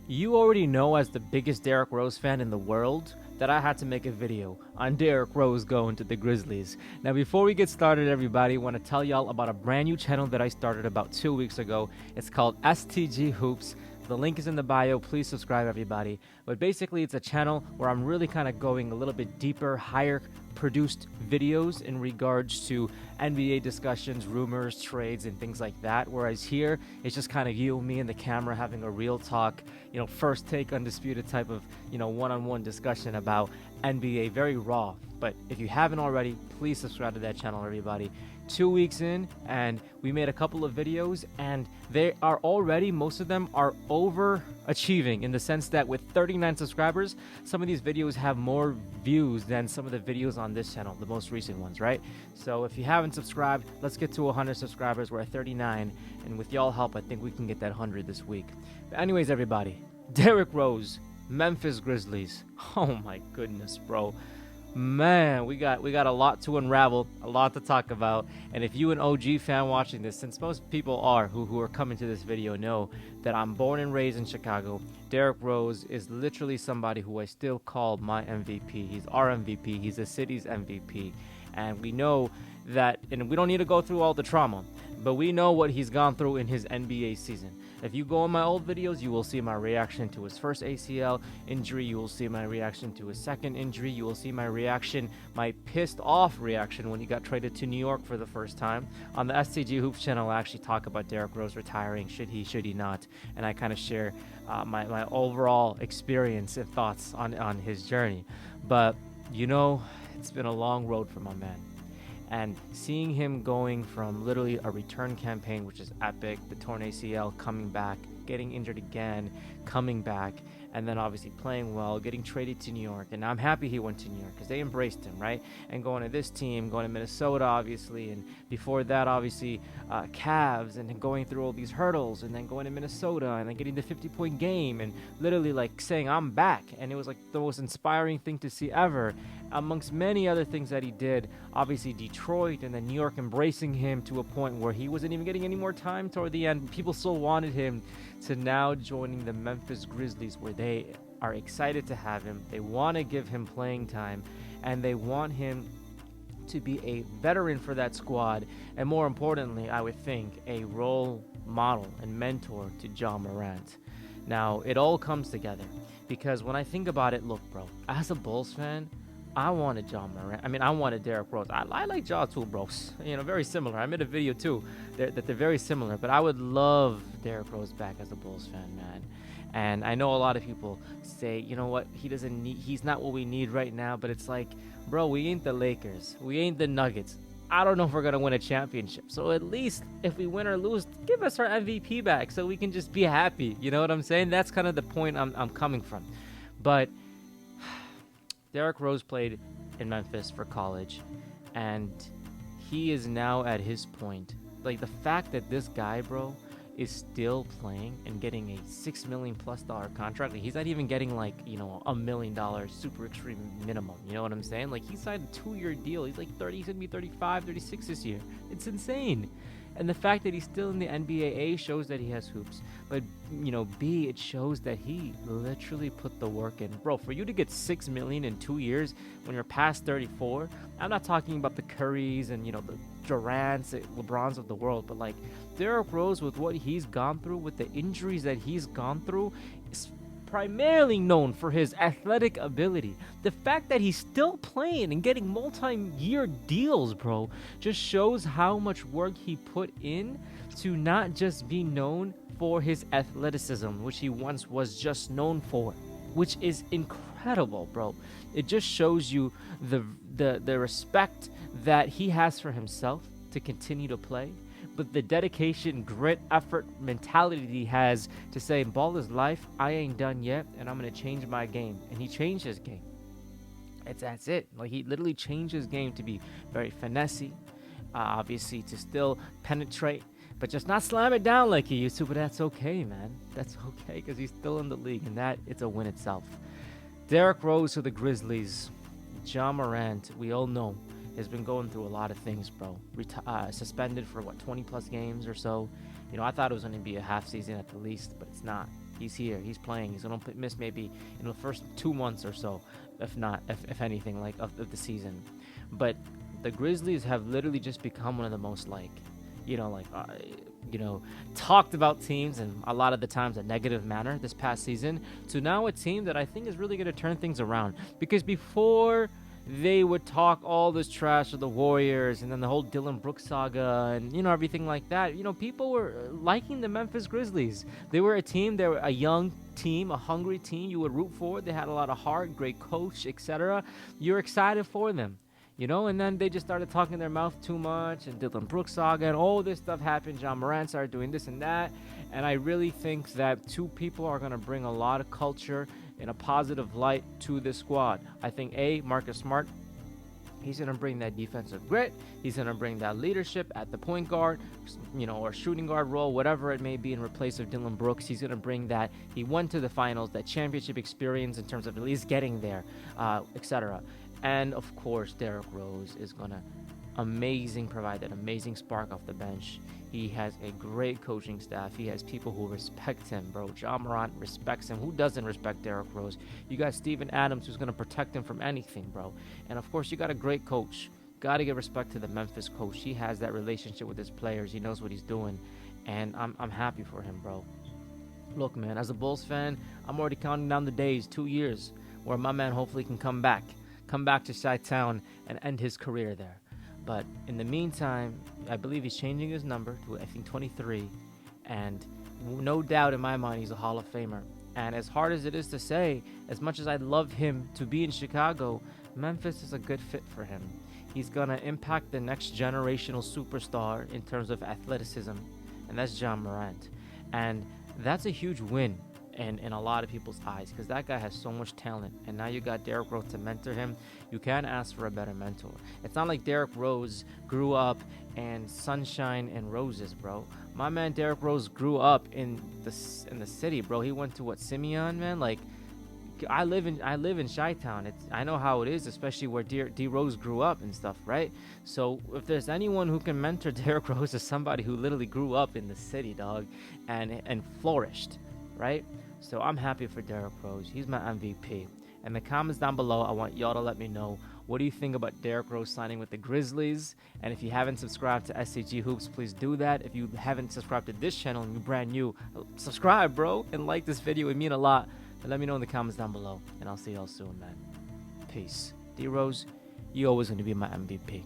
You already know, as the biggest Derrick Rose fan in the world, that I had to make a video on Derrick Rose going to the Grizzlies. Now, before we get started, everybody, I want to tell y'all about a brand new channel that I started about 2 weeks ago. It's called STG Hoops. The link is in the bio. Please subscribe, everybody. But basically, it's a channel where I'm really kind of going a little bit deeper, higher produced videos in regards to NBA discussions, rumors, trades, and things like that. Whereas here, it's just kind of you, me, and the camera having a real talk, first take, undisputed type of, one-on-one discussion about NBA, very raw. But if you haven't already, please subscribe to that channel, everybody. 2 weeks in, and we made a couple of videos, and they are already, most of them are overachieving, in the sense that with 39 subscribers, some of these videos have more views than some of the videos on this channel, the most recent ones, right? So if you haven't subscribed, let's get to 100 subscribers. We're at 39, and with y'all help, I think we can get that 100 this week. But anyways, everybody, Derrick Rose, Memphis Grizzlies. Oh my goodness, bro. Man, we got a lot to unravel, a lot to talk about. And if you an OG fan watching this, since most people are who are coming to this video, know that I'm born and raised in Chicago. Derrick Rose is literally somebody who I still call my MVP. He's our MVP. He's the city's MVP. And we know that, and we don't need to go through all the trauma, but we know what he's gone through in his NBA season. If you go in my old videos, you will see my reaction to his first ACL injury. You will see my reaction to his second injury. You will see my reaction, my pissed off reaction when he got traded to New York for the first time. On the STG Hoops channel, I actually talk about Derrick Rose retiring, should he not, and I kind of share my overall experience and thoughts on his journey. But, it's been a long road for my man. And seeing him going from literally a return campaign, which is epic, the torn ACL, coming back, getting injured again, coming back, and then obviously playing well, getting traded to New York. And I'm happy he went to New York because they embraced him, right? And going to this team, going to Minnesota, obviously, and before that, obviously, Cavs, and then going through all these hurdles, and then going to Minnesota, and then getting the 50-point game, and literally like saying, I'm back. And it was like the most inspiring thing to see ever, amongst many other things that he did. Obviously, Detroit, and then New York embracing him to a point where he wasn't even getting any more time toward the end. People still wanted him, to now joining the Memphis Grizzlies, where they are excited to have him. They want to give him playing time, and they want him to be a veteran for that squad, and more importantly, I would think, a role model and mentor to Ja Morant. Now, it all comes together, because when I think about it, look, bro, as a Bulls fan, I wanted Ja Morant. I wanted Derrick Rose. I like Ja too, bro. Very similar. I made a video too that they're very similar. But I would love Derrick Rose back as a Bulls fan, man. And I know a lot of people say, you know what, he's not what we need right now. But it's like, bro, we ain't the Lakers. We ain't the Nuggets. I don't know if we're gonna win a championship. So at least if we win or lose, give us our MVP back so we can just be happy. You know what I'm saying? That's kind of the point I'm coming from. But Derrick Rose played in Memphis for college, and he is now at his point. Like, the fact that this guy, bro, is still playing and getting a $6 million+ contract. Like, he's not even getting like, $1 million super extreme minimum. You know what I'm saying? Like, he signed a 2-year deal. He's like 30, he's gonna be 35, 36 this year. It's insane. And the fact that he's still in the NBA, A, shows that he has hoops. But, B, it shows that he literally put the work in. Bro, for you to get $6 million in 2 years when you're past 34, I'm not talking about the Currys and, the Durants, LeBrons of the world, but like Derrick Rose, with what he's gone through, with the injuries that he's gone through, is primarily known for his athletic ability. The fact that he's still playing and getting multi-year deals, bro, just shows how much work he put in to not just be known for his athleticism, which he once was just known for, which is incredible, bro. It just shows you the respect that he has for himself to continue to play, but the dedication, grit, effort, mentality he has to say, ball is life, I ain't done yet, and I'm going to change my game. And he changed his game. That's it. Like, he literally changed his game to be very finessey, obviously to still penetrate, but just not slam it down like he used to. But that's okay, man. That's okay, because he's still in the league, and that, it's a win itself. Derrick Rose to the Grizzlies. Ja Morant, we all know, has been going through a lot of things, bro. Suspended for 20+ games or so. I thought it was going to be a half season at the least, but it's not. He's here. He's playing. He's gonna miss maybe in the first 2 months or so, if not, if anything, like of the season. But the Grizzlies have literally just become one of the most like, you know, like you know, talked about teams, and a lot of the times a negative manner this past season, to now a team that I think is really going to turn things around. Because before they would talk all this trash of the Warriors and then the whole Dylan Brooks saga and, you know, everything like that, you know, people were liking the Memphis Grizzlies. They were a team, they were a young team, a hungry team you would root for. They had a lot of heart, great coach, etc. You're excited for them. You know, and then they just started talking their mouth too much, and Dylan Brooks saga, and all this stuff happened. Ja Morant started doing this and that, and I really think that two people are going to bring a lot of culture in a positive light to this squad. I think Marcus Smart, he's going to bring that defensive grit. He's going to bring that leadership at the point guard, you know, or shooting guard role, whatever it may be, in replace of Dylan Brooks. He's going to bring that. He went to the finals, that championship experience in terms of at least getting there, etc. And of course, Derrick Rose is gonna provide that amazing spark off the bench. He has a great coaching staff. He has people who respect him, bro. Ja Morant respects him. Who doesn't respect Derrick Rose? You got Steven Adams, who's gonna protect him from anything, bro. And of course, you got a great coach. Gotta give respect to the Memphis coach. He has that relationship with his players. He knows what he's doing, and I'm happy for him, bro. Look, man, as a Bulls fan, I'm already counting down the days, 2 years, where my man hopefully can come back to Chi-Town and end his career there. But in the meantime, I believe he's changing his number to, I think, 23, and no doubt in my mind he's a Hall of Famer. And as hard as it is to say, as much as I'd love him to be in Chicago, Memphis is a good fit for him. He's gonna impact the next generational superstar in terms of athleticism, and that's Ja Morant. And that's a huge win in a lot of people's eyes, because that guy has so much talent, and now you got Derrick Rose to mentor him. You can't ask for a better mentor. It's not like Derrick Rose grew up in sunshine and roses, bro. My man Derrick Rose grew up in the city, bro. He went to Simeon, man. Like, I live in Chi-Town. I know how it is, especially where D Rose grew up and stuff, right? So if there's anyone who can mentor Derrick Rose, is somebody who literally grew up in the city, dog, and flourished, right? So I'm happy for Derrick Rose. He's my MVP. In the comments down below, I want y'all to let me know, what do you think about Derrick Rose signing with the Grizzlies? And if you haven't subscribed to SCG Hoops, please do that. If you haven't subscribed to this channel and you're brand new, subscribe, bro, and like this video. It mean a lot. And let me know in the comments down below, and I'll see y'all soon, man. Peace. D Rose, you always going to be my MVP.